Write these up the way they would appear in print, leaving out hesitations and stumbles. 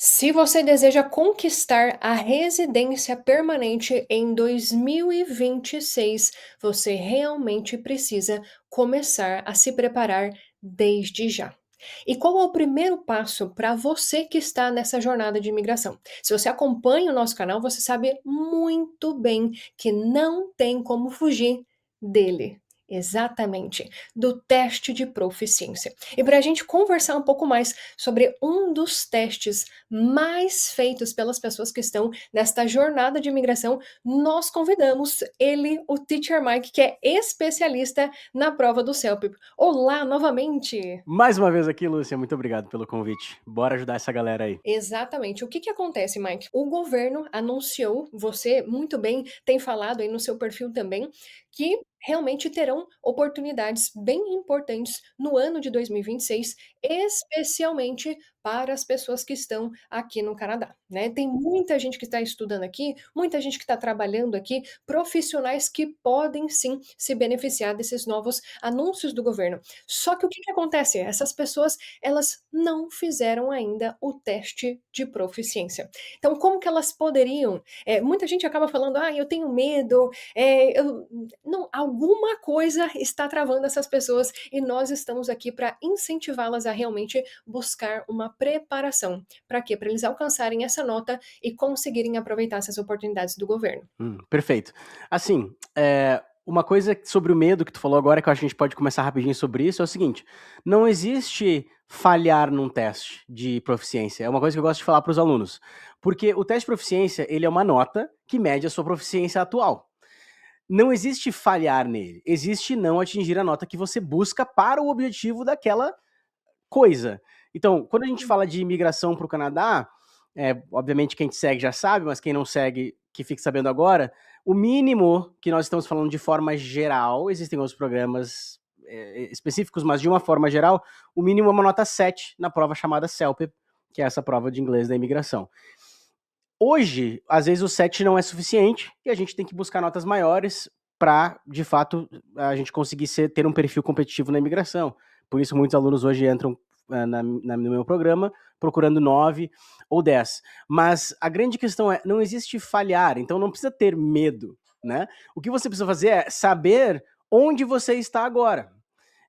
Se você deseja conquistar a residência permanente em 2026, você realmente precisa começar a se preparar desde já. E qual é o primeiro passo para você que está nessa jornada de imigração? Se você acompanha o nosso canal, você sabe muito bem que não tem como fugir dele. Exatamente, do teste de proficiência. E para a gente conversar um pouco mais sobre um dos testes mais feitos pelas pessoas que estão nesta jornada de imigração, nós convidamos ele, o Teacher Mike, que é especialista na prova do CELPIP. Olá, novamente! Mais uma vez aqui, Lúcia, muito obrigado pelo convite. Bora ajudar essa galera aí. Exatamente. O que que acontece, Mike? O governo anunciou, você muito bem tem falado aí no seu perfil também, que realmente terão oportunidades bem importantes no ano de 2026, especialmente para as pessoas que estão aqui no Canadá, né? Tem muita gente que está estudando aqui, muita gente que está trabalhando aqui, profissionais que podem sim se beneficiar desses novos anúncios do governo. Só que o que que acontece? Essas pessoas elas não fizeram ainda o teste de proficiência. Então, como que elas poderiam? Muita gente acaba falando, ah, eu tenho medo, não, alguma coisa está travando essas pessoas e nós estamos aqui para incentivá-las a realmente buscar uma preparação. Para quê? Para eles alcançarem essa nota e conseguirem aproveitar essas oportunidades do governo. Perfeito. Assim, uma coisa sobre o medo que tu falou agora, que eu acho que a gente pode começar rapidinho sobre isso, é o seguinte: não existe falhar num teste de proficiência. É uma coisa que eu gosto de falar para os alunos. Porque o teste de proficiência, ele é uma nota que mede a sua proficiência atual. Não existe falhar nele, existe não atingir a nota que você busca para o objetivo daquela coisa. Então, quando a gente fala de imigração para o Canadá, obviamente quem te segue já sabe, mas quem não segue, que fique sabendo agora, o mínimo que nós estamos falando de forma geral, existem outros programas específicos, mas de uma forma geral, o mínimo é uma nota 7 na prova chamada CELPIP, que é essa prova de inglês da imigração. Hoje, às vezes o 7 não é suficiente e a gente tem que buscar notas maiores para, de fato, a gente conseguir ter um perfil competitivo na imigração. Por isso, muitos alunos hoje entram no meu programa procurando 9 ou 10. Mas a grande questão é, não existe falhar, então não precisa ter medo, né? O que você precisa fazer é saber onde você está agora.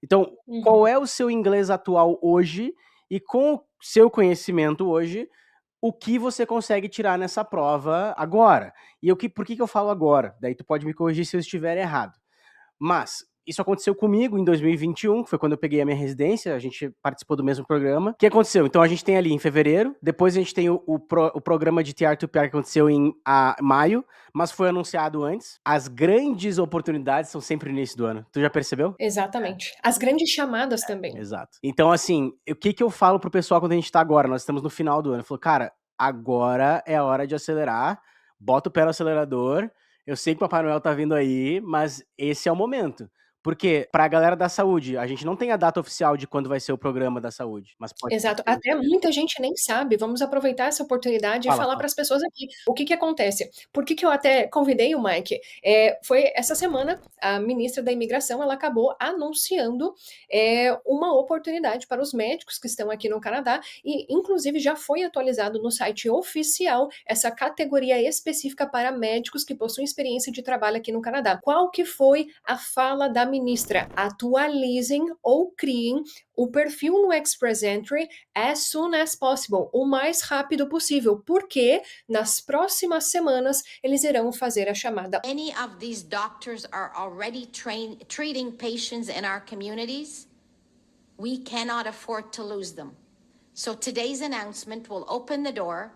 Então, qual Uhum. é o seu inglês atual hoje e com o seu conhecimento hoje, o que você consegue tirar nessa prova agora. E por que eu falo agora? Daí tu pode me corrigir se eu estiver errado. Mas isso aconteceu comigo em 2021, que foi quando eu peguei a minha residência, a gente participou do mesmo programa. O que aconteceu? Então a gente tem ali em fevereiro, depois a gente tem o programa de TR2PR que aconteceu em maio, mas foi anunciado antes. As grandes oportunidades são sempre no início do ano. Tu já percebeu? Exatamente. As grandes chamadas também. Exato. Então, assim, o que eu falo pro pessoal quando a gente tá agora? Nós estamos no final do ano. Eu falo, cara, agora é a hora de acelerar, bota o pé no acelerador. Eu sei que o Papai Noel tá vindo aí, mas esse é o momento. Porque pra galera da saúde, a gente não tem a data oficial de quando vai ser o programa da saúde, mas pode ser Exato, que... até muita gente nem sabe, vamos aproveitar essa oportunidade e Fala, falar fala. para as pessoas aqui, o que que acontece? Por que que eu até convidei o Mike? Foi essa semana, a ministra da imigração, ela acabou anunciando, uma oportunidade para os médicos que estão aqui no Canadá e inclusive já foi atualizado no site oficial essa categoria específica para médicos que possuem experiência de trabalho aqui no Canadá. Qual que foi a fala da ministra? Atualizem ou criem o perfil no Express Entry as soon as possible, o mais rápido possível, porque nas próximas semanas eles irão fazer a chamada. Many of these doctors are already treating patients in our communities. We cannot afford to lose them. So today's announcement will open the door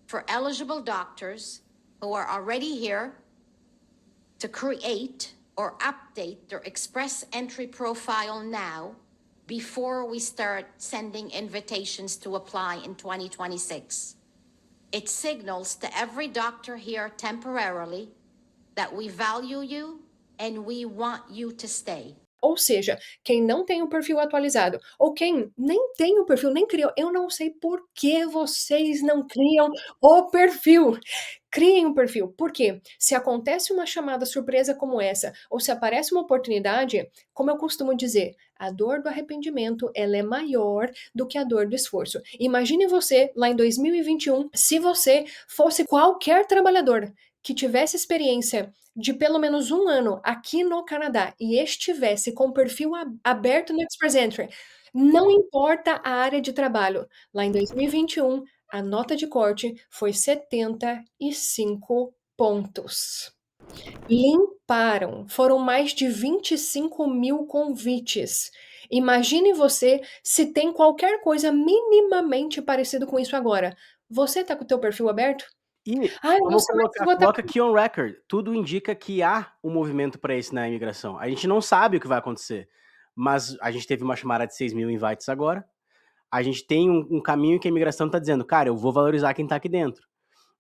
for eligible doctors who are already here to create or update their Express Entry profile now before we start sending invitations to apply in 2026. It signals to every doctor here temporarily that we value you and we want you to stay. Ou seja, quem não tem o perfil atualizado, ou quem nem tem o perfil, nem criou, eu não sei por que vocês não criam o perfil. Criem um perfil. Por quê? Se acontece uma chamada surpresa como essa, ou se aparece uma oportunidade, como eu costumo dizer, a dor do arrependimento, ela é maior do que a dor do esforço. Imagine você, lá em 2021, se você fosse qualquer trabalhador que tivesse experiência de pelo menos 1 ano aqui no Canadá e estivesse com o perfil aberto no Express Entry, não importa a área de trabalho, lá em 2021, a nota de corte foi 75 pontos. Limparam, foram mais de 25.000 convites. Imagine você se tem qualquer coisa minimamente parecido com isso agora. Você tá com o teu perfil aberto? E Eu não vamos sei mais se colocar, vou estar. coloca aqui on record, tudo indica que há um movimento para isso na imigração. A gente não sabe o que vai acontecer, mas a gente teve uma chamada de 6.000 invites agora. A gente tem um caminho que a imigração está dizendo, cara, eu vou valorizar quem está aqui dentro,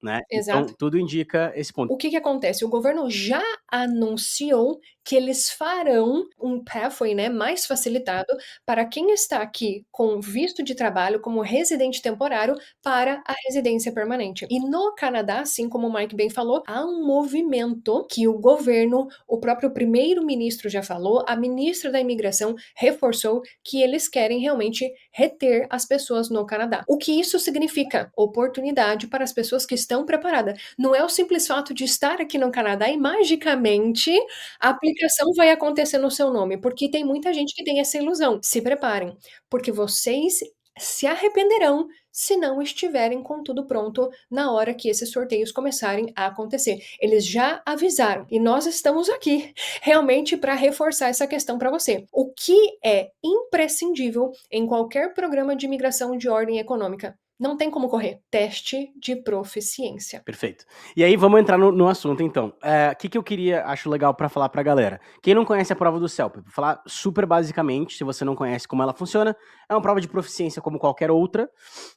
né? Então, Exato. tudo indica esse ponto. O que acontece? O governo já anunciou que eles farão um pathway, né, mais facilitado para quem está aqui com visto de trabalho como residente temporário para a residência permanente. E no Canadá, assim como o Mike bem falou, há um movimento que o governo, o próprio primeiro-ministro já falou, a ministra da imigração reforçou que eles querem realmente reter as pessoas no Canadá. O que isso significa? Oportunidade para as pessoas que estão preparadas. Não é o simples fato de estar aqui no Canadá e magicamente a aplicação vai acontecer no seu nome, porque tem muita gente que tem essa ilusão. Se preparem, porque vocês se arrependerão se não estiverem com tudo pronto na hora que esses sorteios começarem a acontecer. Eles já avisaram e nós estamos aqui realmente para reforçar essa questão para você. O que é imprescindível em qualquer programa de imigração de ordem econômica? Não tem como correr. Teste de proficiência. Perfeito. E aí, vamos entrar no assunto, então. O que eu queria, acho legal para falar pra galera. Quem não conhece a prova do CELP, vou falar super basicamente, se você não conhece como ela funciona, é uma prova de proficiência como qualquer outra,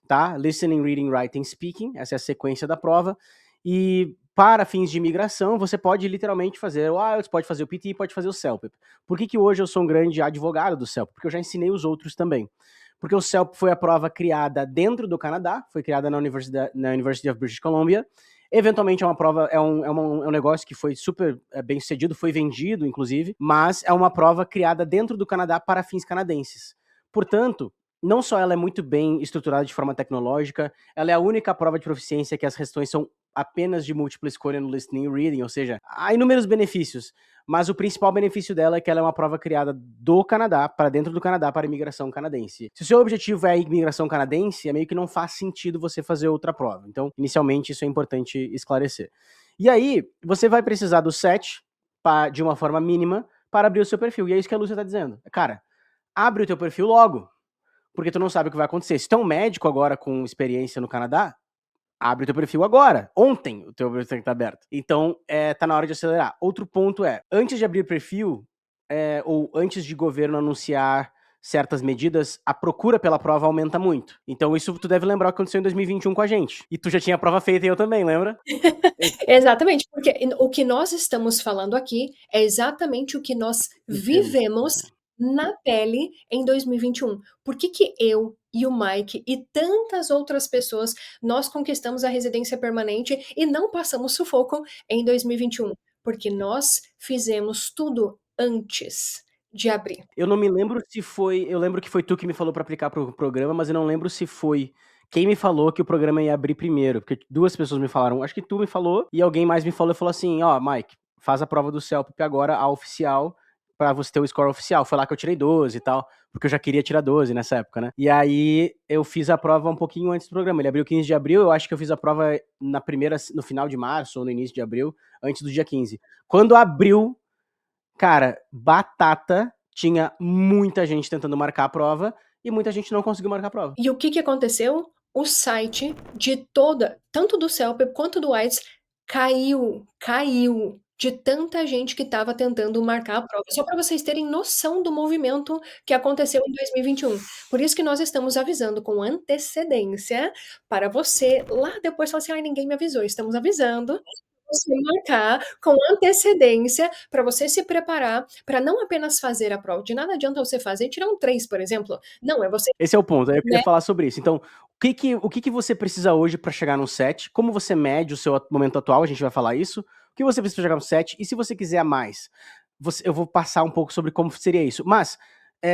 tá? Listening, Reading, Writing, Speaking, essa é a sequência da prova. E para fins de imigração, você pode literalmente fazer o IELTS, pode fazer o PT, pode fazer o CELP. Por que hoje eu sou um grande advogado do CELP? Porque eu já ensinei os outros também. Porque o CELP foi a prova criada dentro do Canadá, foi criada na University of British Columbia. Eventualmente é uma prova, é um negócio que foi super bem sucedido, foi vendido, inclusive, mas é uma prova criada dentro do Canadá para fins canadenses. Portanto, não só ela é muito bem estruturada de forma tecnológica, ela é a única prova de proficiência que as questões são apenas de múltipla escolha no listening e reading, ou seja, há inúmeros benefícios, mas o principal benefício dela é que ela é uma prova criada do Canadá, para dentro do Canadá, para a imigração canadense. Se o seu objetivo é a imigração canadense, é meio que não faz sentido você fazer outra prova. Então, inicialmente, isso é importante esclarecer. E aí, você vai precisar do SET de uma forma mínima para abrir o seu perfil. E é isso que a Lúcia está dizendo. Cara, abre o teu perfil logo, porque tu não sabe o que vai acontecer. Se tu é um médico agora com experiência no Canadá, abre o teu perfil agora. Ontem o teu perfil tem que estar aberto. Então, tá na hora de acelerar. Outro ponto é, antes de abrir perfil, ou antes de governo anunciar certas medidas, a procura pela prova aumenta muito. Então, isso tu deve lembrar o que aconteceu em 2021 com a gente. E tu já tinha a prova feita e eu também, lembra? Exatamente, porque o que nós estamos falando aqui é exatamente o que nós vivemos na pele em 2021. Por que eu e o Mike e tantas outras pessoas nós conquistamos a residência permanente e não passamos sufoco em 2021? Porque nós fizemos tudo antes de abrir. Eu não me lembro se foi. Eu lembro que foi tu que me falou para aplicar pro programa, mas eu não lembro se foi quem me falou que o programa ia abrir primeiro. Porque 2 pessoas me falaram. Acho que tu me falou e alguém mais me falou e falou assim: ó, Mike, faz a prova do CELP agora, a oficial, para você ter o score oficial. Foi lá que eu tirei 12 e tal, porque eu já queria tirar 12 nessa época, né? E aí eu fiz a prova um pouquinho antes do programa. Ele abriu 15 de abril, eu acho que eu fiz a prova no final de março ou no início de abril, antes do dia 15. Quando abriu, cara, batata, tinha muita gente tentando marcar a prova e muita gente não conseguiu marcar a prova. E o que aconteceu? O site de tanto do CELPEP quanto do AIDS, caiu de tanta gente que estava tentando marcar a prova. Só para vocês terem noção do movimento que aconteceu em 2021. Por isso que nós estamos avisando com antecedência para você lá depois falar assim: "Ai, ninguém me avisou". Estamos avisando você marcar com antecedência, para você se preparar, para não apenas fazer a prova. De nada adianta você fazer e tirar um 3, por exemplo. Não, é você, Esse é o ponto, aí eu queria né. falar sobre isso. Então, o que que você precisa hoje pra chegar num 7? Como você mede o seu momento atual, a gente vai falar isso. O que você precisa pra chegar no 7? E se você quiser a mais, eu vou passar um pouco sobre como seria isso. Mas,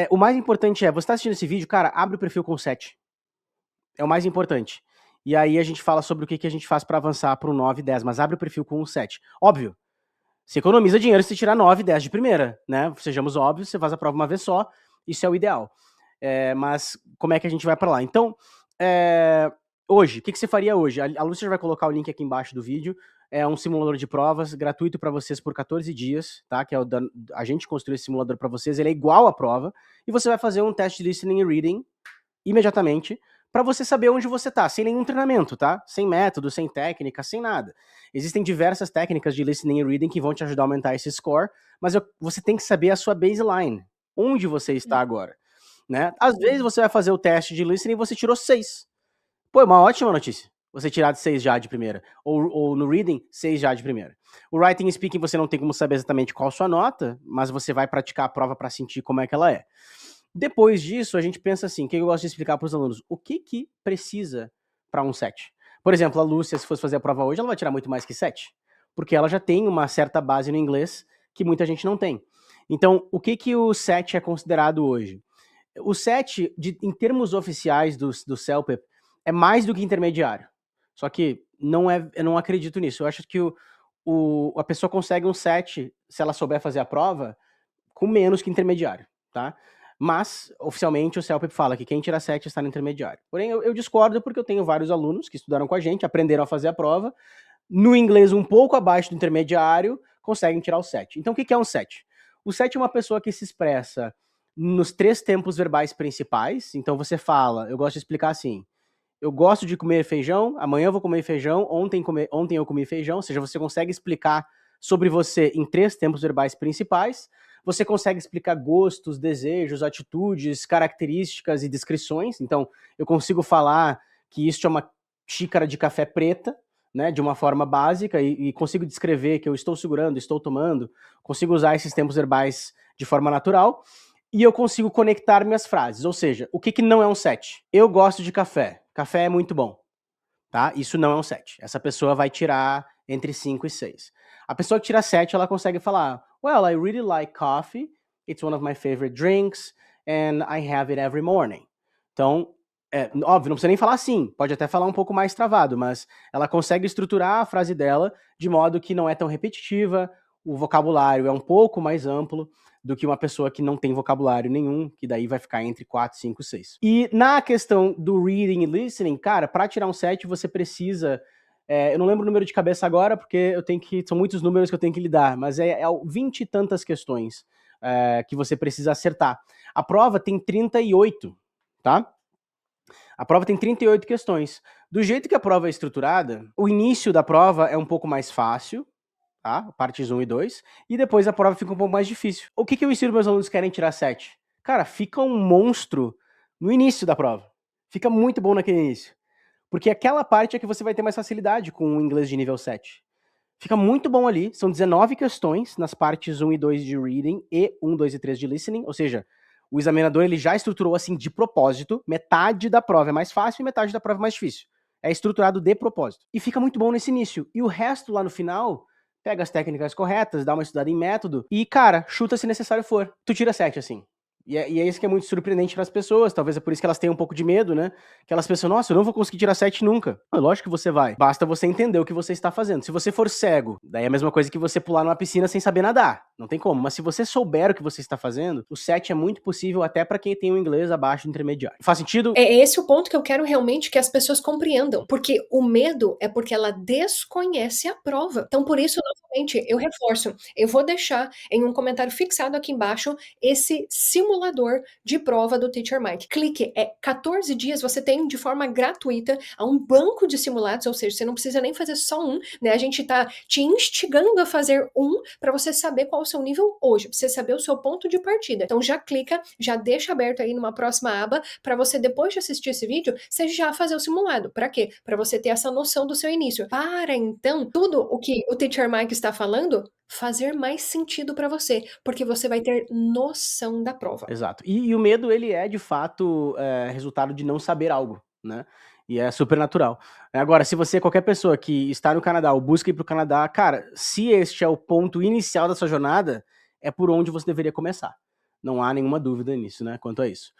o mais importante é, você tá assistindo esse vídeo, cara, abre o perfil com 7. É o mais importante. E aí a gente fala sobre o que que a gente faz pra avançar pro 9 e 10, mas abre o perfil com um 7. Óbvio, você economiza dinheiro se tirar 9 e 10 de primeira, né? Sejamos óbvios, você faz a prova uma vez só, isso é o ideal. Mas como é que a gente vai pra lá? Então, hoje, o que que você faria hoje? A Lúcia já vai colocar o link aqui embaixo do vídeo. É um simulador de provas gratuito pra vocês por 14 dias, tá? Que é a gente construiu esse simulador pra vocês, ele é igual à prova, e você vai fazer um teste de listening e reading imediatamente, para você saber onde você tá, sem nenhum treinamento, tá? Sem método, sem técnica, sem nada. Existem diversas técnicas de listening e reading que vão te ajudar a aumentar esse score, mas você tem que saber a sua baseline, onde você está agora, né? Às vezes você vai fazer o teste de listening e você tirou 6. Pô, é uma ótima notícia. Você tirar de 6 já de primeira. Ou no reading, 6 já de primeira. O writing e speaking você não tem como saber exatamente qual a sua nota, mas você vai praticar a prova para sentir como é que ela é. Depois disso, a gente pensa assim, o que eu gosto de explicar para os alunos? O que que precisa para um 7? Por exemplo, a Lúcia, se fosse fazer a prova hoje, ela vai tirar muito mais que 7, porque ela já tem uma certa base no inglês que muita gente não tem. Então, o que que o 7 é considerado hoje? O 7, em termos oficiais do CELPEP, é mais do que intermediário. Só que eu não acredito nisso. Eu acho que a pessoa consegue um 7, se ela souber fazer a prova, com menos que intermediário, tá? Mas, oficialmente, o CELPEP fala que quem tira 7 está no intermediário. Porém, eu discordo porque eu tenho vários alunos que estudaram com a gente, aprenderam a fazer a prova, no inglês um pouco abaixo do intermediário, conseguem tirar o 7. Então, o que é um 7? O 7 é uma pessoa que se expressa nos 3 tempos verbais principais. Então, você fala, eu gosto de explicar assim, eu gosto de comer feijão, amanhã eu vou comer feijão, ontem eu comi feijão, ou seja, você consegue explicar sobre você em 3 tempos verbais principais, você consegue explicar gostos, desejos, atitudes, características e descrições. Então, eu consigo falar que isso é uma xícara de café preta, né, de uma forma básica, e consigo descrever que eu estou segurando, estou tomando, consigo usar esses tempos verbais de forma natural, e eu consigo conectar minhas frases. Ou seja, o que que não é um 7? Eu gosto de café. Café é muito bom, tá? Isso não é um 7. Essa pessoa vai tirar entre 5 e 6. A pessoa que tira 7, ela consegue falar, well, I really like coffee, it's one of my favorite drinks, and I have it every morning. Então, óbvio, não precisa nem falar assim, pode até falar um pouco mais travado, mas ela consegue estruturar a frase dela de modo que não é tão repetitiva, o vocabulário é um pouco mais amplo do que uma pessoa que não tem vocabulário nenhum, que daí vai ficar entre 4, 5, 6. E na questão do reading e listening, cara, para tirar um 7 você precisa, eu não lembro o número de cabeça agora, porque são muitos números que eu tenho que lidar, mas é 20 e tantas questões que você precisa acertar. A prova tem 38, tá? A prova tem 38 questões. Do jeito que a prova é estruturada, o início da prova é um pouco mais fácil, tá? Partes 1 e 2, e depois a prova fica um pouco mais difícil. O que eu ensino meus alunos que querem tirar 7? Cara, fica um monstro no início da prova. Fica muito bom naquele início. Porque aquela parte é que você vai ter mais facilidade com o inglês de nível 7. Fica muito bom ali, são 19 questões nas partes 1 e 2 de reading e 1, 2 e 3 de listening, ou seja, o examinador ele já estruturou assim de propósito, metade da prova é mais fácil e metade da prova é mais difícil. É estruturado de propósito. E fica muito bom nesse início. E o resto lá no final, pega as técnicas corretas, dá uma estudada em método e, cara, chuta se necessário for. Tu tira 7, assim. E é isso que é muito surpreendente para as pessoas, talvez é por isso que elas tenham um pouco de medo, né? Que elas pensam, nossa, eu não vou conseguir tirar 7 nunca. Lógico que você vai. Basta você entender o que você está fazendo. Se você for cego, daí é a mesma coisa que você pular numa piscina sem saber nadar. Não tem como. Mas se você souber o que você está fazendo, o 7 é muito possível até para quem tem um inglês abaixo do intermediário. Faz sentido? É esse o ponto que eu quero realmente que as pessoas compreendam, porque o medo é porque ela desconhece a prova. Então, por isso, novamente, eu reforço, eu vou deixar em um comentário fixado aqui embaixo esse simulador de prova do Teacher Mike. Clique, 14 dias você tem de forma gratuita a um banco de simulados, ou seja, você não precisa nem fazer só um, né? A gente tá te instigando a fazer um para você saber qual seu nível hoje, pra você saber o seu ponto de partida. Então já clica, já deixa aberto aí numa próxima aba, para você depois de assistir esse vídeo, você já fazer o simulado. Para quê? Para você ter essa noção do seu início. Para então, tudo o que o Teacher Mike está falando fazer mais sentido para você, porque você vai ter noção da prova. Exato. E o medo, ele é, de fato, resultado de não saber algo, né? E é super natural. Agora, se você, qualquer pessoa que está no Canadá ou busca ir para o Canadá, cara, se este é o ponto inicial da sua jornada, é por onde você deveria começar. Não há nenhuma dúvida nisso, né? Quanto a isso.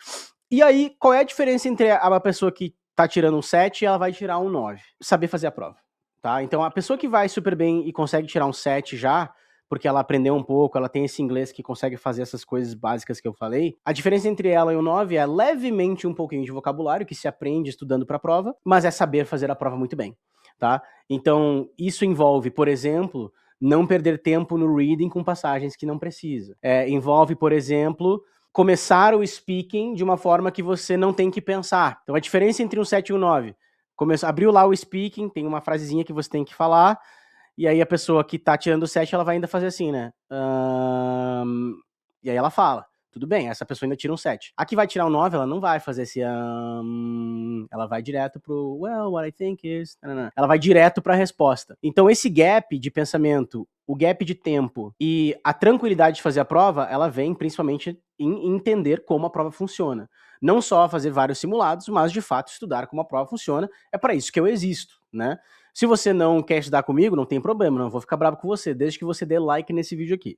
E aí, qual é a diferença entre a pessoa que tá tirando um 7 e ela vai tirar um 9? Saber fazer a prova, tá? Então, a pessoa que vai super bem e consegue tirar um 7 já, porque ela aprendeu um pouco, ela tem esse inglês que consegue fazer essas coisas básicas que eu falei, a diferença entre ela e o 9 é levemente um pouquinho de vocabulário, que se aprende estudando para a prova, mas é saber fazer a prova muito bem, tá? Então, isso envolve, por exemplo, não perder tempo no reading com passagens que não precisa. Envolve, por exemplo, começar o speaking de uma forma que você não tem que pensar. Então, a diferença entre um 7 e um 9, abriu lá o speaking, tem uma frasezinha que você tem que falar, e aí a pessoa que tá tirando o 7, ela vai ainda fazer assim, né? E aí ela fala. Tudo bem, essa pessoa ainda tira um 7. A que vai tirar um 9, ela não vai fazer esse... ela vai direto pro... Well, what I think is... Ela vai direto pra resposta. Então esse gap de pensamento, o gap de tempo e a tranquilidade de fazer a prova, ela vem principalmente em entender como a prova funciona. Não só fazer vários simulados, mas de fato estudar como a prova funciona. É para isso que eu existo, né? Se você não quer estudar comigo, não tem problema, não vou ficar bravo com você, desde que você dê like nesse vídeo aqui,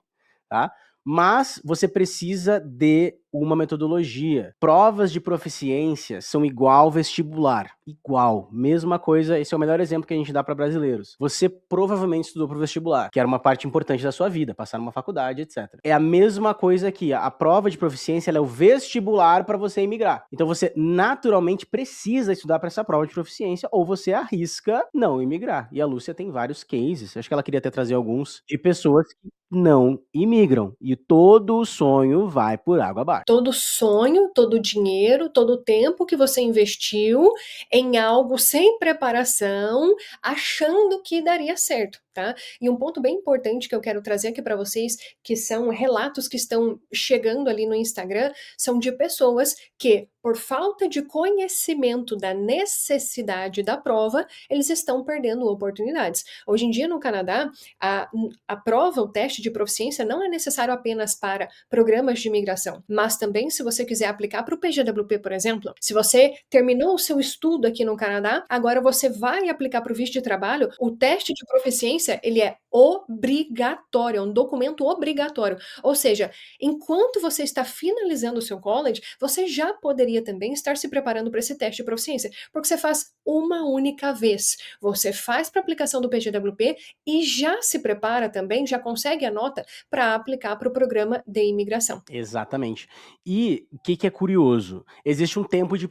tá? Mas você precisa de uma metodologia. Provas de proficiência são igual vestibular. Igual. Mesma coisa, esse é o melhor exemplo que a gente dá para brasileiros. Você provavelmente estudou para o vestibular, que era uma parte importante da sua vida, passar numa faculdade, etc. É a mesma coisa aqui. A prova de proficiência ela é o vestibular para você imigrar. Então você naturalmente precisa estudar para essa prova de proficiência ou você arrisca não imigrar. E a Lúcia tem vários cases, acho que ela queria até trazer alguns, de pessoas que não imigram. E todo o sonho vai por água abaixo. Todo sonho, todo dinheiro, todo o tempo que você investiu em algo sem preparação, achando que daria certo, tá? E um ponto bem importante que eu quero trazer aqui para vocês, que são relatos que estão chegando ali no Instagram, são de pessoas que, por falta de conhecimento da necessidade da prova, eles estão perdendo oportunidades. Hoje em dia, no Canadá, a prova, o teste de proficiência, não é necessário apenas para programas de imigração, mas também se você quiser aplicar para o PGWP, por exemplo, se você terminou o seu estudo aqui no Canadá, agora você vai aplicar para o visto de trabalho, o teste de proficiência, ele é obrigatório, é um documento obrigatório. Ou seja, enquanto você está finalizando o seu college, você já poderia também estar se preparando para esse teste de proficiência, porque você faz uma única vez. Você faz para a aplicação do PGWP e já se prepara também, já consegue a nota para aplicar para o programa de imigração. Exatamente. E o que é curioso? Existe um tempo de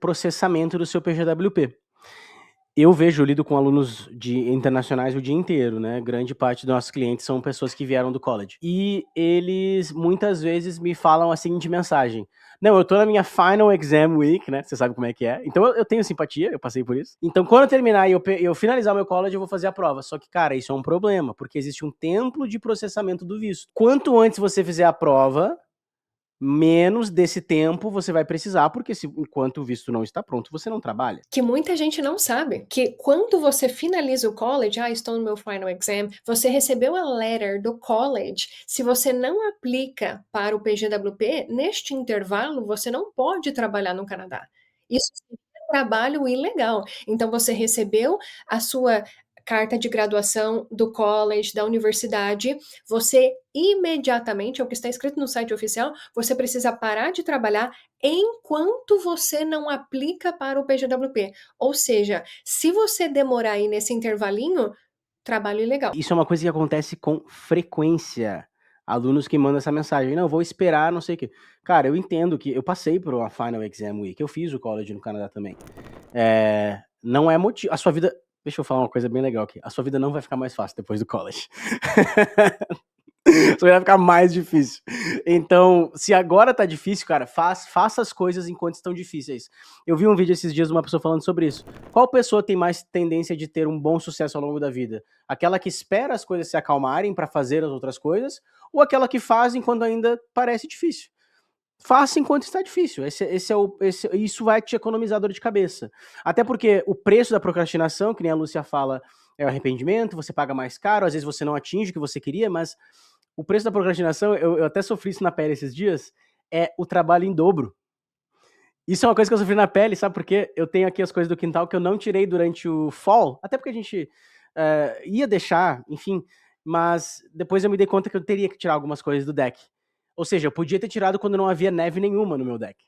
processamento do seu PGWP. Eu lido com alunos internacionais o dia inteiro, né? Grande parte dos nossos clientes são pessoas que vieram do college. E eles, muitas vezes, me falam a seguinte mensagem. Não, eu tô na minha final exam week, né? Você sabe como é que é. Então eu tenho simpatia, eu passei por isso. Então quando eu terminar e eu finalizar o meu college, eu vou fazer a prova. Só que, cara, isso é um problema, porque existe um tempo de processamento do visto. Quanto antes você fizer a prova, menos desse tempo você vai precisar, porque enquanto o visto não está pronto, você não trabalha. Que muita gente não sabe, que quando você finaliza o college, estou no meu final exam, você recebeu a letter do college, se você não aplica para o PGWP, neste intervalo, você não pode trabalhar no Canadá. Isso é trabalho ilegal. Então, você recebeu a sua carta de graduação do college, da universidade, você imediatamente, é o que está escrito no site oficial, você precisa parar de trabalhar enquanto você não aplica para o PGWP. Ou seja, se você demorar aí nesse intervalinho, trabalho ilegal. Isso é uma coisa que acontece com frequência. Alunos que mandam essa mensagem, não, vou esperar, não sei o quê. Cara, eu entendo que eu passei por uma Final Exam Week, eu fiz o college no Canadá também. Não é motivo, a sua vida... Deixa eu falar uma coisa bem legal aqui. A sua vida não vai ficar mais fácil depois do college. Só vai ficar mais difícil. Então, se agora tá difícil, cara, faça as coisas enquanto estão difíceis. Eu vi um vídeo esses dias de uma pessoa falando sobre isso. Qual pessoa tem mais tendência de ter um bom sucesso ao longo da vida? Aquela que espera as coisas se acalmarem para fazer as outras coisas, ou aquela que faz enquanto ainda parece difícil? Faça enquanto está difícil. Isso vai te economizar dor de cabeça. Até porque o preço da procrastinação, que nem a Lúcia fala, é o arrependimento, você paga mais caro, às vezes você não atinge o que você queria, mas o preço da procrastinação, eu até sofri isso na pele esses dias, é o trabalho em dobro. Isso é uma coisa que eu sofri na pele, sabe por quê? Eu tenho aqui as coisas do quintal que eu não tirei durante o fall, até porque a gente ia deixar, enfim, mas depois eu me dei conta que eu teria que tirar algumas coisas do deck. Ou seja, eu podia ter tirado quando não havia neve nenhuma no meu deck.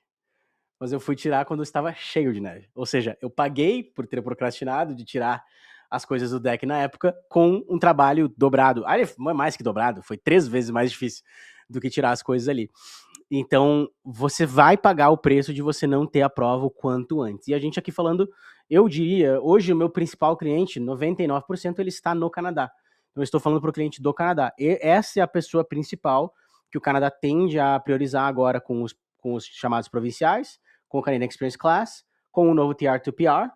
Mas eu fui tirar quando estava cheio de neve. Ou seja, eu paguei por ter procrastinado de tirar as coisas do deck na época com um trabalho dobrado. Não é mais que dobrado, foi 3 vezes mais difícil do que tirar as coisas ali. Então, você vai pagar o preço de você não ter a prova o quanto antes. E a gente aqui falando, eu diria, hoje o meu principal cliente, 99%, ele está no Canadá. Então, eu estou falando para o cliente do Canadá. E essa é a pessoa principal que o Canadá tende a priorizar agora com os chamados provinciais, com o Canadian Experience Class, com o novo TR2PR,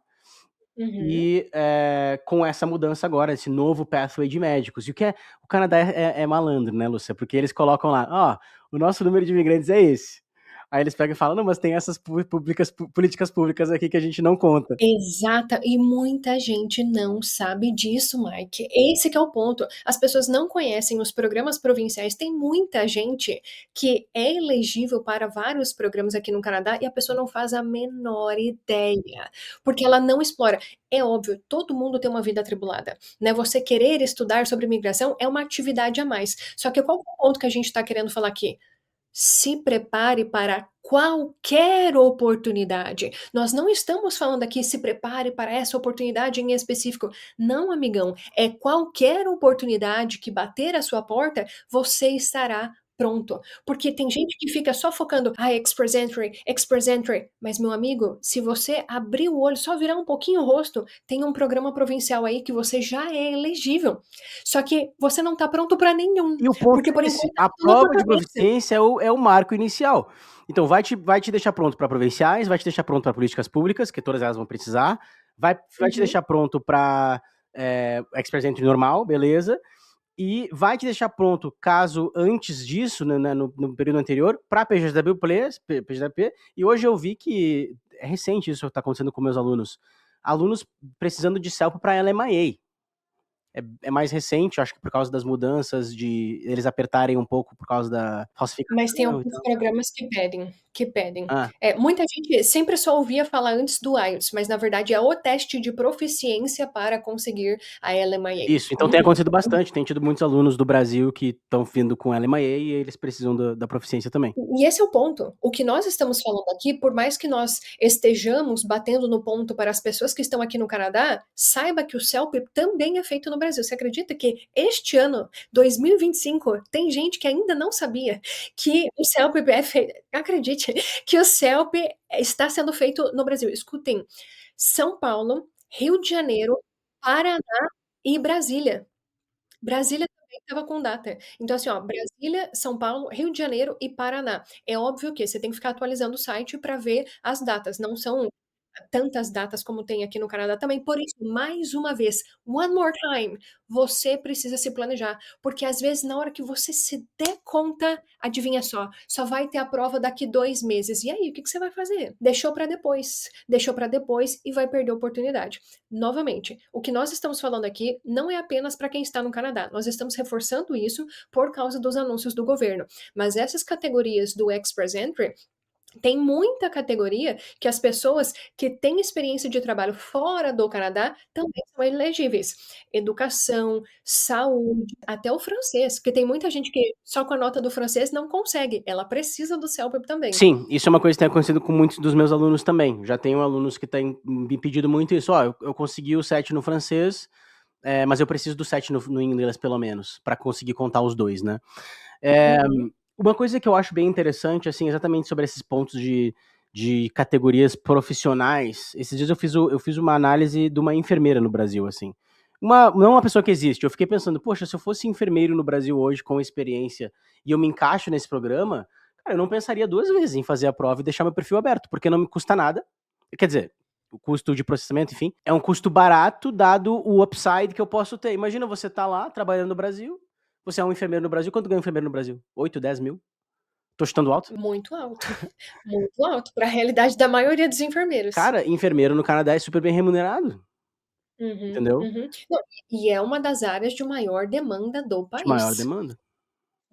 e com essa mudança agora, esse novo pathway de médicos. E o Canadá é malandro, né, Lúcia? Porque eles colocam lá, o nosso número de imigrantes é esse. Aí eles pegam e falam, não, mas tem essas políticas públicas aqui que a gente não conta. Exata, e muita gente não sabe disso, Mike. Esse que é o ponto. As pessoas não conhecem os programas provinciais. Tem muita gente que é elegível para vários programas aqui no Canadá e a pessoa não faz a menor ideia, porque ela não explora. É óbvio, todo mundo tem uma vida atribulada, né? Você querer estudar sobre imigração é uma atividade a mais. Só que qual é o ponto que a gente está querendo falar aqui? Se prepare para qualquer oportunidade. Nós não estamos falando aqui se prepare para essa oportunidade em específico. Não, amigão, é qualquer oportunidade que bater à sua porta, você estará pronto. Porque tem gente que fica só focando, Express Entry. Mas, meu amigo, se você abrir o olho, só virar um pouquinho o rosto, tem um programa provincial aí que você já é elegível. Só que você não está pronto para nenhum. E o ponto Porque, por é esse, enquanto, a tá tudo na prova tua de cabeça. proficiência é o marco inicial. Então, vai te deixar pronto para provinciais, vai te deixar pronto para políticas públicas, que todas elas vão precisar, vai te deixar pronto para Express Entry normal, beleza, e vai te deixar pronto, caso antes disso, né, no período anterior, para PGWP, e hoje eu vi que é recente isso que está acontecendo com meus alunos precisando de CELP para LMIA. É mais recente, acho que por causa das mudanças, de eles apertarem um pouco por causa da Mas tem falsificação e alguns tal. programas que pedem. Ah, Muita gente sempre só ouvia falar antes do IELTS, mas na verdade é o teste de proficiência para conseguir a LMIA. isso, então tem acontecido bastante, tem tido muitos alunos do Brasil que estão vindo com LMIA e eles precisam da proficiência também. E esse é o ponto. O que nós estamos falando aqui, por mais que nós estejamos batendo no ponto para as pessoas que estão aqui no Canadá, saiba que o CELP também é feito no Brasil. Você acredita que este ano, 2025, tem gente que ainda não sabia que o CELP é feito. Acredite, que o CELP está sendo feito no Brasil. Escutem, São Paulo, Rio de Janeiro, Paraná e Brasília. Brasília também estava com data. Então, assim, ó, Brasília, São Paulo, Rio de Janeiro e Paraná. É óbvio que você tem que ficar atualizando o site para ver as datas. Não são tantas datas como tem aqui no Canadá também. Por isso, mais uma vez, one more time, você precisa se planejar. Porque às vezes, na hora que você se der conta, adivinha só vai ter a prova daqui 2 meses. E aí, o que você vai fazer? Deixou para depois e vai perder a oportunidade. Novamente, o que nós estamos falando aqui não é apenas para quem está no Canadá. Nós estamos reforçando isso por causa dos anúncios do governo. Mas essas categorias do Express Entry tem muita categoria que as pessoas que têm experiência de trabalho fora do Canadá também são elegíveis. Educação, saúde, até o francês, porque tem muita gente que só com a nota do francês não consegue, ela precisa do CELP também. Sim, isso é uma coisa que tem acontecido com muitos dos meus alunos também. Já tenho alunos que têm me pedido muito isso. Eu consegui o 7 no francês, mas eu preciso do 7 no inglês, pelo menos, para conseguir contar os dois, né? Uma coisa que eu acho bem interessante, assim, exatamente sobre esses pontos de categorias profissionais. Esses dias eu fiz uma análise de uma enfermeira no Brasil, assim. não uma pessoa que existe. Eu fiquei pensando, poxa, se eu fosse enfermeiro no Brasil hoje com experiência e eu me encaixo nesse programa, cara, eu não pensaria 2 vezes em fazer a prova e deixar meu perfil aberto, porque não me custa nada. Quer dizer, o custo de processamento, enfim, é um custo barato dado o upside que eu posso ter. Imagina você tá lá trabalhando no Brasil, você é um enfermeiro no Brasil, quanto ganha um enfermeiro no Brasil? 8, 10 mil? Tô chutando alto? Muito alto, muito alto para a realidade da maioria dos enfermeiros. Cara, enfermeiro no Canadá é super bem remunerado, Uhum, entendeu? uhum. Não, e é uma das áreas de maior demanda do De maior país. demanda.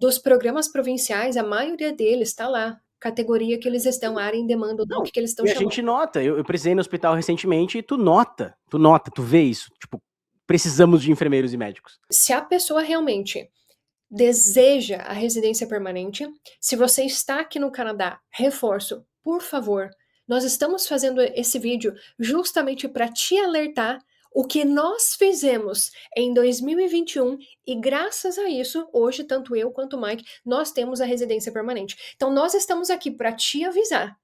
Dos programas provinciais, a maioria deles está lá, categoria que eles estão, área em demanda, o Não, DOC que eles estão e a chamando. gente nota, eu precisei no hospital recentemente e tu nota, tu vê isso, tipo, precisamos de enfermeiros e médicos. Se a pessoa realmente deseja a residência permanente, se você está aqui no Canadá, reforço, por favor, nós estamos fazendo esse vídeo justamente para te alertar o que nós fizemos em 2021 e graças a isso, hoje, tanto eu quanto o Mike, nós temos a residência permanente. Então, nós estamos aqui para te avisar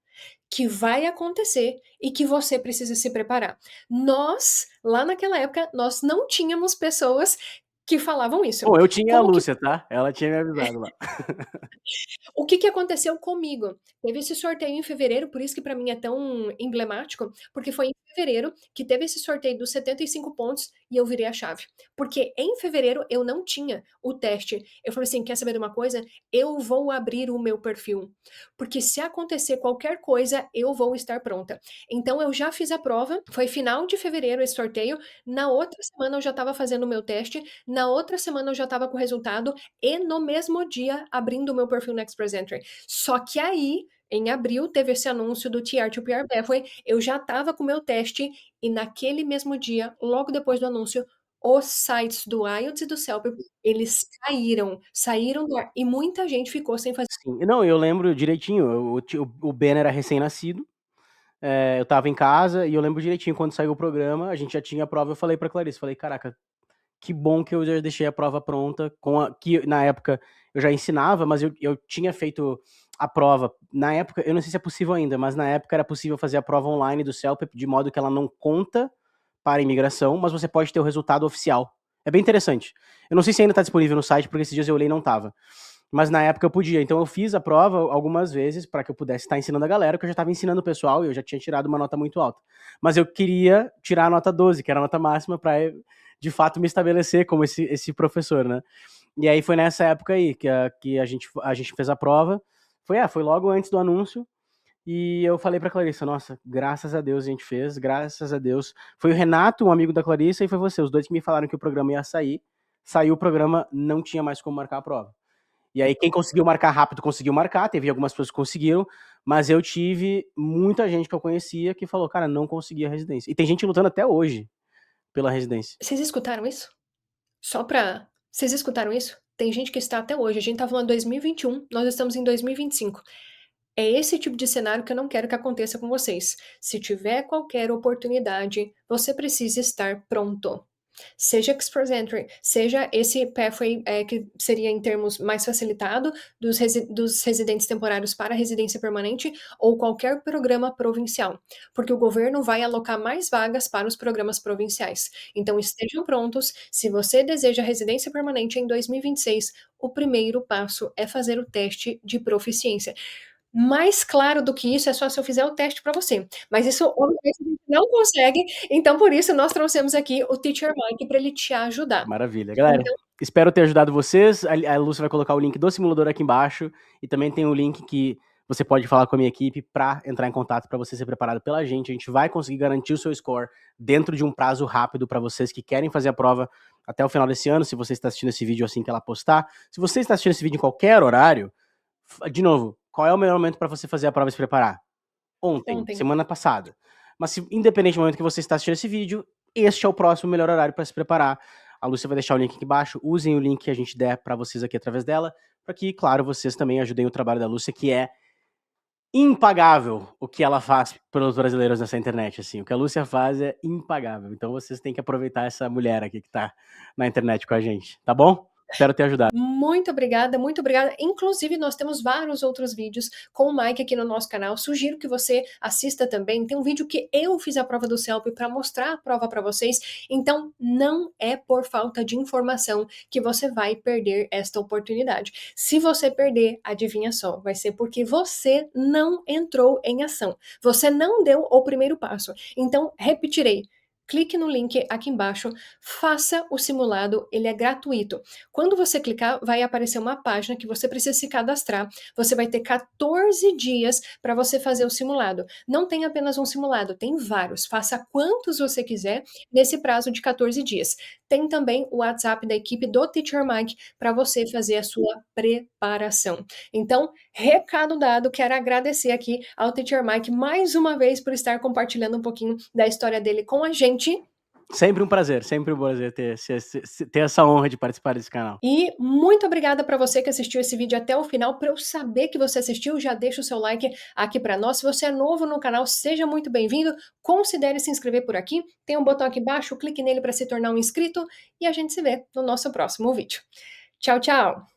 que vai acontecer e que você precisa se preparar. Nós, lá naquela época, nós não tínhamos pessoas que falavam isso. Bom, eu tinha a Como que Lúcia, tá? Ela tinha me avisado lá. o que que aconteceu comigo? Teve esse sorteio em fevereiro, por isso que para mim é tão emblemático, porque foi em fevereiro que teve esse sorteio dos 75 pontos e eu virei a chave. Porque em fevereiro eu não tinha o teste. Eu falei assim: quer saber de uma coisa? Eu vou abrir o meu perfil. Porque se acontecer qualquer coisa, eu vou estar pronta. Então eu já fiz a prova, foi final de fevereiro esse sorteio. Na outra semana eu já estava fazendo o meu teste, na outra semana eu já estava com o resultado, e no mesmo dia abrindo o meu perfil no Express Entry. Só que aí, em abril, teve esse anúncio do TR to PR Pathway, eu já estava com o meu teste e naquele mesmo dia, logo depois do anúncio, os sites do IELTS e do CELP, eles saíram do ar e muita gente ficou sem fazer. Sim, não, eu lembro direitinho, o Ben era recém-nascido, eu tava em casa e eu lembro direitinho quando saiu o programa, a gente já tinha a prova, eu falei pra Clarice, falei, caraca, que bom que eu já deixei a prova pronta, que na época eu já ensinava, mas eu tinha feito a prova. Na época, eu não sei se é possível ainda, mas na época era possível fazer a prova online do CELPEP de modo que ela não conta para a imigração, mas você pode ter o resultado oficial. É bem interessante. Eu não sei se ainda está disponível no site, porque esses dias eu olhei e não estava. Mas na época eu podia. Então eu fiz a prova algumas vezes para que eu pudesse estar ensinando a galera, que eu já estava ensinando o pessoal e eu já tinha tirado uma nota muito alta. Mas eu queria tirar a nota 12, que era a nota máxima, para de fato me estabelecer como esse professor, né? E aí foi nessa época aí que a gente fez a prova. Foi logo antes do anúncio. E eu falei pra Clarissa, nossa, graças a Deus a gente fez, graças a Deus. Foi o Renato, um amigo da Clarissa, e foi você, os dois que me falaram que o programa ia sair. Saiu o programa, não tinha mais como marcar a prova. E aí quem conseguiu marcar rápido conseguiu marcar, teve algumas pessoas que conseguiram, mas eu tive muita gente que eu conhecia que falou, cara, não consegui a residência. E tem gente lutando até hoje pela residência. Vocês escutaram isso? Vocês escutaram isso? Tem gente que está até hoje. A gente tá falando 2021, nós estamos em 2025. É esse tipo de cenário que eu não quero que aconteça com vocês. Se tiver qualquer oportunidade, você precisa estar pronto. Seja Express Entry, seja esse pathway que seria em termos mais facilitado dos residentes temporários para residência permanente ou qualquer programa provincial, porque o governo vai alocar mais vagas para os programas provinciais. Então estejam prontos. Se você deseja residência permanente em 2026, o primeiro passo é fazer o teste de proficiência. Mais claro do que isso é só se eu fizer o teste para você. Mas isso, obviamente, a gente não consegue, então por isso nós trouxemos aqui o Teacher Mike para ele te ajudar. Maravilha. Galera, Então, espero ter ajudado vocês. A Lúcia vai colocar o link do simulador aqui embaixo e também tem um link que você pode falar com a minha equipe para entrar em contato para você ser preparado pela gente. A gente vai conseguir garantir o seu score dentro de um prazo rápido para vocês que querem fazer a prova até o final desse ano, se você está assistindo esse vídeo assim que ela postar. Se você está assistindo esse vídeo em qualquer horário, de novo, qual é o melhor momento para você fazer a prova e se preparar? Ontem, ontem. semana passada. Mas independente do momento que você está assistindo esse vídeo, este é o próximo melhor horário para se preparar. A Lúcia vai deixar o link aqui embaixo. Usem o link que a gente der para vocês aqui através dela, para que, claro, vocês também ajudem o trabalho da Lúcia, que é impagável o que ela faz pelos brasileiros nessa internet. Assim, o que a Lúcia faz é impagável. Então vocês têm que aproveitar essa mulher aqui que está na internet com a gente, tá bom? Espero ter ajudado. Muito obrigada, muito obrigada. Inclusive, nós temos vários outros vídeos com o Mike aqui no nosso canal. Sugiro que você assista também. Tem um vídeo que eu fiz a prova do CELP para mostrar a prova para vocês. Então, não é por falta de informação que você vai perder esta oportunidade. Se você perder, adivinha só, vai ser porque você não entrou em ação. Você não deu o primeiro passo. Então, repetirei. Clique no link aqui embaixo, faça o simulado, ele é gratuito. Quando você clicar, vai aparecer uma página que você precisa se cadastrar. Você vai ter 14 dias para você fazer o simulado. Não tem apenas um simulado, tem vários. Faça quantos você quiser nesse prazo de 14 dias. Tem também o WhatsApp da equipe do Teacher Mike para você fazer a sua preparação. Então, recado dado, quero agradecer aqui ao Teacher Mike mais uma vez por estar compartilhando um pouquinho da história dele com a gente. Sempre um prazer ter essa honra de participar desse canal. E muito obrigada para você que assistiu esse vídeo até o final. Para eu saber que você assistiu, já deixa o seu like aqui para nós. Se você é novo no canal, seja muito bem-vindo. Considere se inscrever por aqui. Tem um botão aqui embaixo, clique nele para se tornar um inscrito. E a gente se vê no nosso próximo vídeo. Tchau, tchau!